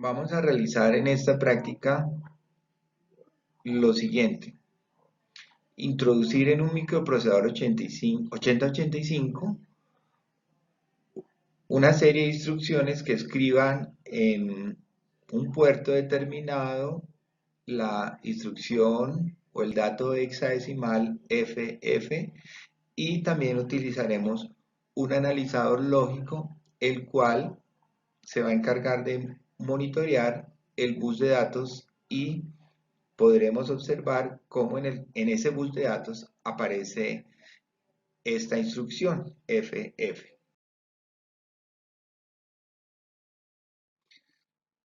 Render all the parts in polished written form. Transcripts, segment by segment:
Vamos a realizar en esta práctica lo siguiente. Introducir en un microprocesador 8085 una serie de instrucciones que escriban en un puerto determinado la instrucción o el dato hexadecimal FF, y también utilizaremos un analizador lógico el cual se va a encargar de monitorear el bus de datos, y podremos observar cómo en ese bus de datos aparece esta instrucción FF.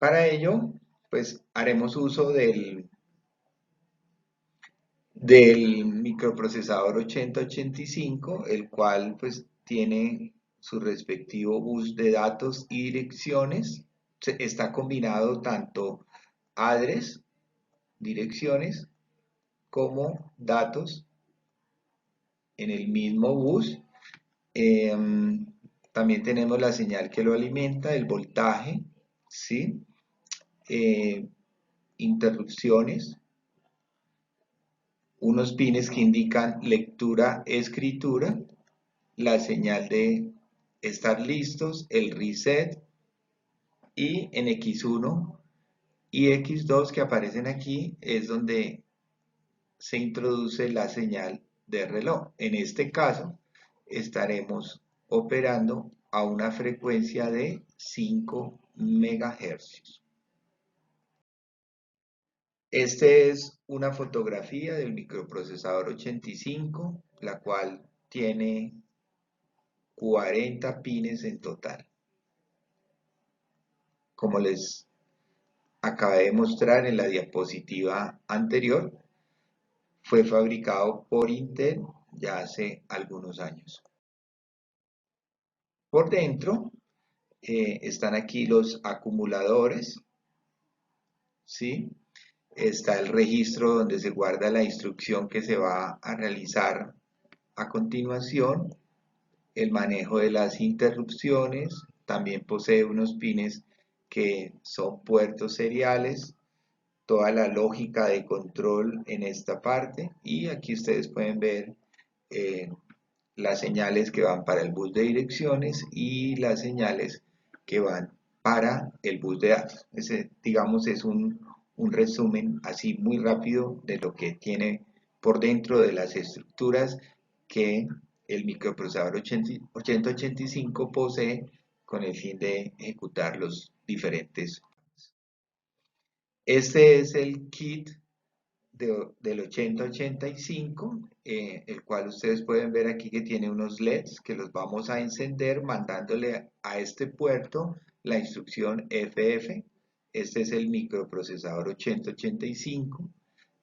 Para ello, pues haremos uso del microprocesador 8085, el cual pues tiene su respectivo bus de datos y direcciones. Está combinado tanto address, direcciones, como datos en el mismo bus. También tenemos la señal que lo alimenta, el voltaje, ¿sí? Eh, Interrupciones, unos pines que indican lectura, escritura, la señal de estar listos, el reset, y en X1 y X2 que aparecen aquí es donde se introduce la señal de reloj. En este caso estaremos operando a una frecuencia de 5 MHz. Este es una fotografía del microprocesador 85, la cual tiene 40 pines en total. Como les acabé de mostrar en la diapositiva anterior, fue fabricado por Intel ya hace algunos años. Por dentro están aquí los acumuladores, ¿sí? Está el registro donde se guarda la instrucción que se va a realizar a continuación, el manejo de las interrupciones. También posee unos pines que son puertos seriales, toda la lógica de control en esta parte, y aquí ustedes pueden ver eh, las señales que van para el bus de direcciones y las señales que van para el bus de datos. Ese, digamos, es un resumen así muy rápido de lo que tiene por dentro de las estructuras que el microprocesador 8085 posee con el fin de ejecutar los diferentes. Este es el kit del 8085, el cual ustedes pueden ver aquí que tiene unos LEDs que los vamos a encender mandándole a este puerto la instrucción FF. Este es el microprocesador 8085.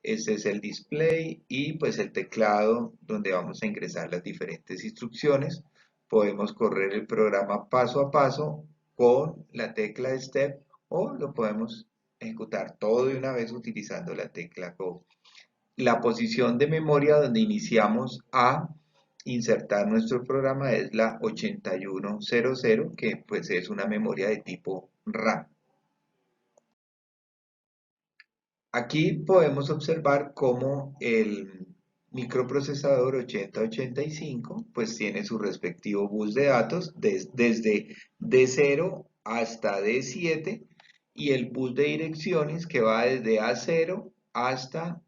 Este es el display y pues el teclado donde vamos a ingresar las diferentes instrucciones. Podemos correr el programa paso a paso con la tecla Step, o lo podemos ejecutar todo de una vez utilizando la tecla Go. La posición de memoria donde iniciamos a insertar nuestro programa es la 8100, que pues es una memoria de tipo RAM. Aquí podemos observar cómo el microprocesador 8085 pues tiene su respectivo bus de datos desde D0 hasta D7, y el bus de direcciones que va desde A0 hasta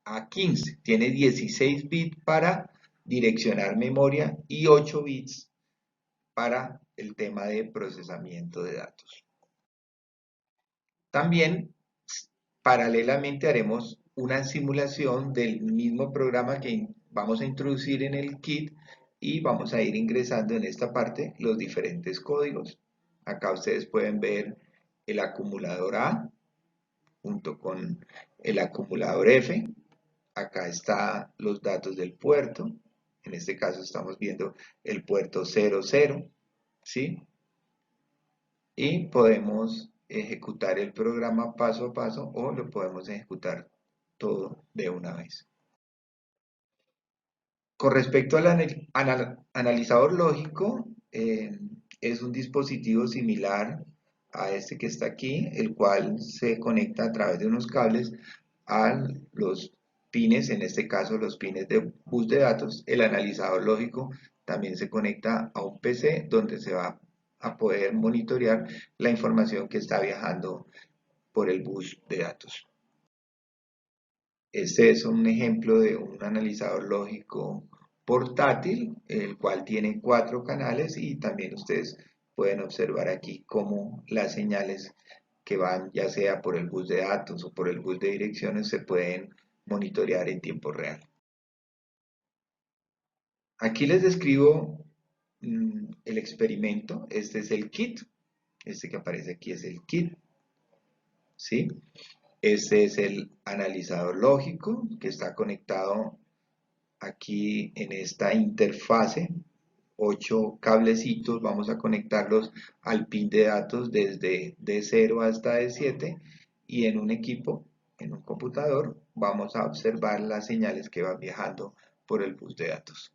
A15. Tiene 16 bits para direccionar memoria y 8 bits para el tema de procesamiento de datos. También, paralelamente, haremos una simulación del mismo programa que vamos a introducir en el kit, y vamos a ir ingresando en esta parte los diferentes códigos. Acá ustedes pueden ver el acumulador A junto con el acumulador F. Acá están los datos del puerto. En este caso estamos viendo el puerto 00, ¿sí? Y podemos ejecutar el programa paso a paso, o lo podemos ejecutar todo de una vez. Con respecto al analizador lógico, es un dispositivo similar a este que está aquí, el cual se conecta a través de unos cables a los pines, en este caso los pines de bus de datos. El analizador lógico también se conecta a un PC donde se va a poder monitorear la información que está viajando por el bus de datos. Este es un ejemplo de un analizador lógico portátil, el cual tiene 4 canales, y también ustedes pueden observar aquí cómo las señales que van ya sea por el bus de datos o por el bus de direcciones se pueden monitorear en tiempo real. Aquí les describo el experimento. Este es el kit. Este que aparece aquí es el kit, ¿sí? Este es el analizador lógico que está conectado aquí en esta interfase. 8 cablecitos, vamos a conectarlos al pin de datos desde D0 hasta D7, y en un equipo, en un computador, vamos a observar las señales que van viajando por el bus de datos.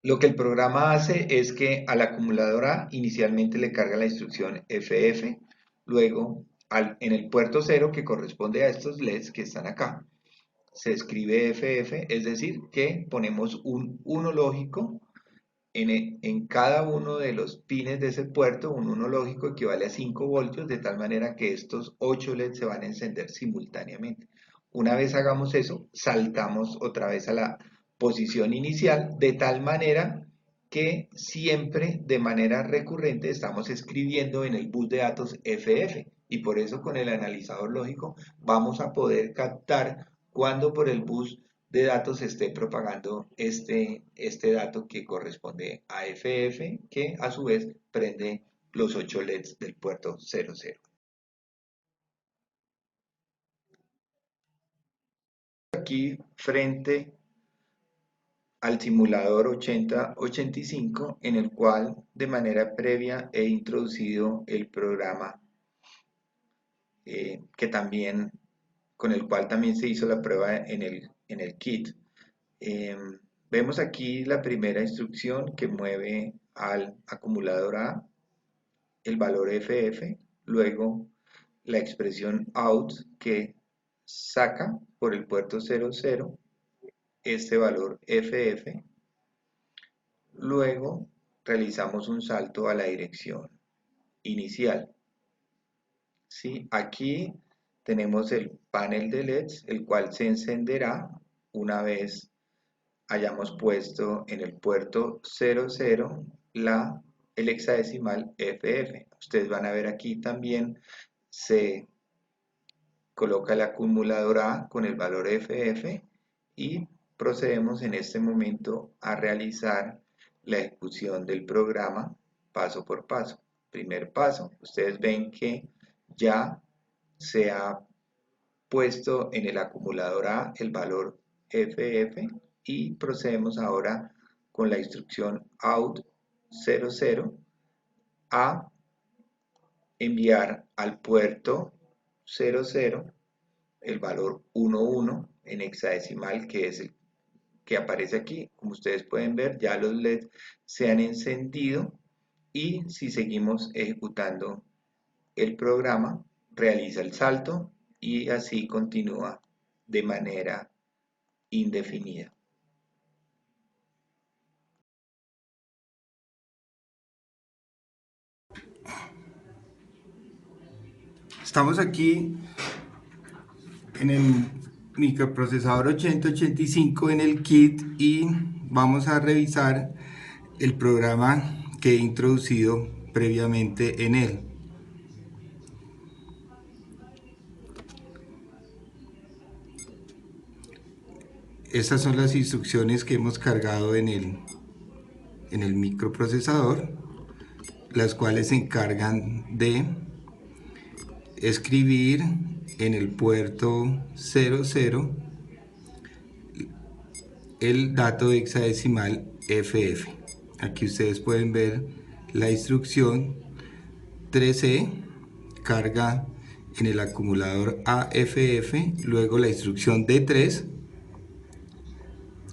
Lo que el programa hace es que al acumulador A inicialmente le carga la instrucción FF, luego en el puerto 0, que corresponde a estos LEDs que están acá, se escribe FF, es decir, que ponemos un 1 lógico en cada uno de los pines de ese puerto. Un 1 lógico equivale a 5 voltios, de tal manera que estos 8 LEDs se van a encender simultáneamente. Una vez hagamos eso, saltamos otra vez a la posición inicial, de tal manera que siempre de manera recurrente estamos escribiendo en el bus de datos FF, y por eso con el analizador lógico vamos a poder captar cuando por el bus de datos se esté propagando este dato que corresponde a FF, que a su vez prende los 8 LEDs del puerto 00. Aquí frente al simulador 8085, en el cual de manera previa he introducido el programa con el cual también se hizo la prueba en el kit. Vemos aquí la primera instrucción que mueve al acumulador A el valor FF, luego la expresión out que saca por el puerto 00 este valor FF, luego realizamos un salto a la dirección inicial. ¿Sí? Aquí tenemos el panel de LEDs, el cual se encenderá una vez hayamos puesto en el puerto 00 el hexadecimal FF. Ustedes van a ver aquí también se coloca el acumulador A con el valor FF, y procedemos en este momento a realizar la ejecución del programa paso por paso. Primer paso, ustedes ven que ya se ha puesto en el acumulador A el valor FF, y procedemos ahora con la instrucción out 00 a enviar al puerto 00 el valor 11 en hexadecimal, que es el que aparece aquí. Como ustedes pueden ver, ya los LEDs se han encendido, y si seguimos ejecutando el programa, realiza el salto y así continúa de manera indefinida. Estamos aquí en el microprocesador 8085 en el kit, y vamos a revisar el programa que he introducido previamente en él. Estas son las instrucciones que hemos cargado en el microprocesador, las cuales se encargan de escribir en el puerto 00 el dato hexadecimal FF. Aquí ustedes pueden ver la instrucción 3E, carga en el acumulador AFF, luego la instrucción D3,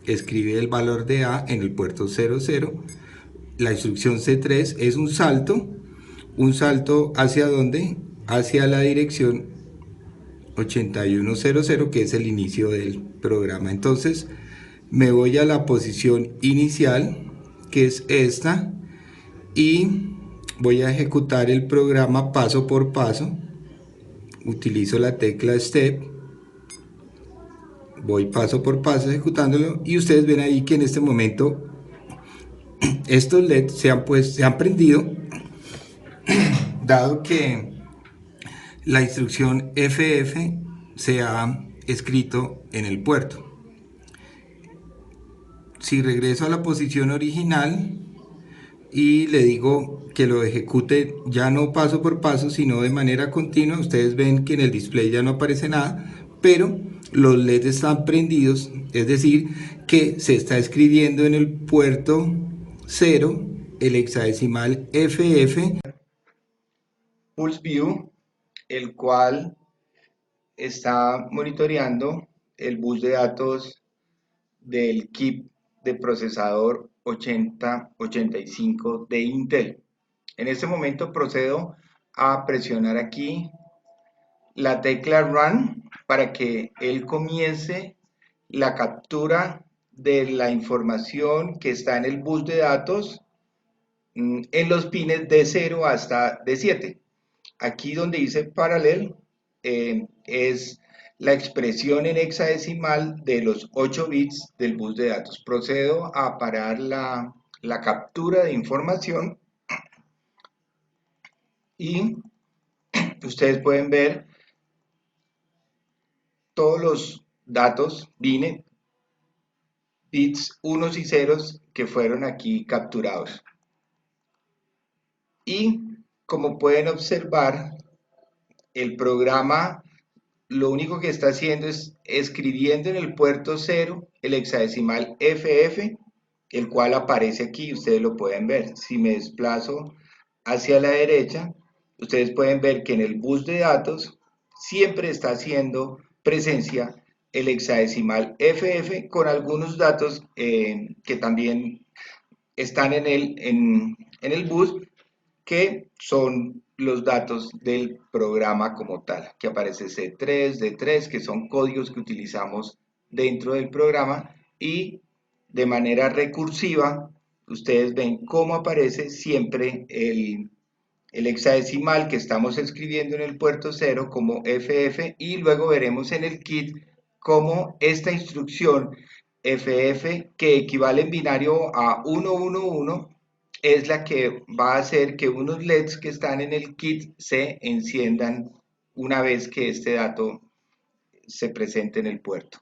escribe el valor de A en el puerto 00, la instrucción C3 es un salto, un salto hacia dónde, hacia la dirección 8100, que es el inicio del programa. Entonces me voy a la posición inicial, que es esta, y voy a ejecutar el programa paso por paso. Utilizo la tecla Step, voy paso por paso ejecutándolo, y ustedes ven ahí que en este momento estos LEDs se han prendido, dado que la instrucción FF se ha escrito en el puerto. Si regreso a la posición original y le digo que lo ejecute ya no paso por paso, sino de manera continua, ustedes ven que en el display ya no aparece nada, pero los LEDs están prendidos, es decir, que se está escribiendo en el puerto 0 el hexadecimal FF. Pulse View, el cual está monitoreando el bus de datos del kit de procesador 8085 de Intel. En este momento procedo a presionar aquí la tecla Run para que él comience la captura de la información que está en el bus de datos en los pines de 0 hasta de 7. Aquí donde dice paralel es la expresión en hexadecimal de los 8 bits del bus de datos. Procedo a parar la captura de información y ustedes pueden ver todos los datos bits unos y ceros que fueron aquí capturados. Y como pueden observar, el programa lo único que está haciendo es escribiendo en el puerto 0 el hexadecimal FF, el cual aparece aquí, ustedes lo pueden ver. Si me desplazo hacia la derecha, ustedes pueden ver que en el bus de datos siempre está haciendo presencia el hexadecimal FF con algunos datos que también están en el bus, que son los datos del programa como tal, que aparece C3, D3, que son códigos que utilizamos dentro del programa, y de manera recursiva ustedes ven cómo aparece siempre el hexadecimal que estamos escribiendo en el puerto 0 como FF, y luego veremos en el kit cómo esta instrucción FF, que equivale en binario a 111, es la que va a hacer que unos LEDs que están en el kit se enciendan una vez que este dato se presente en el puerto.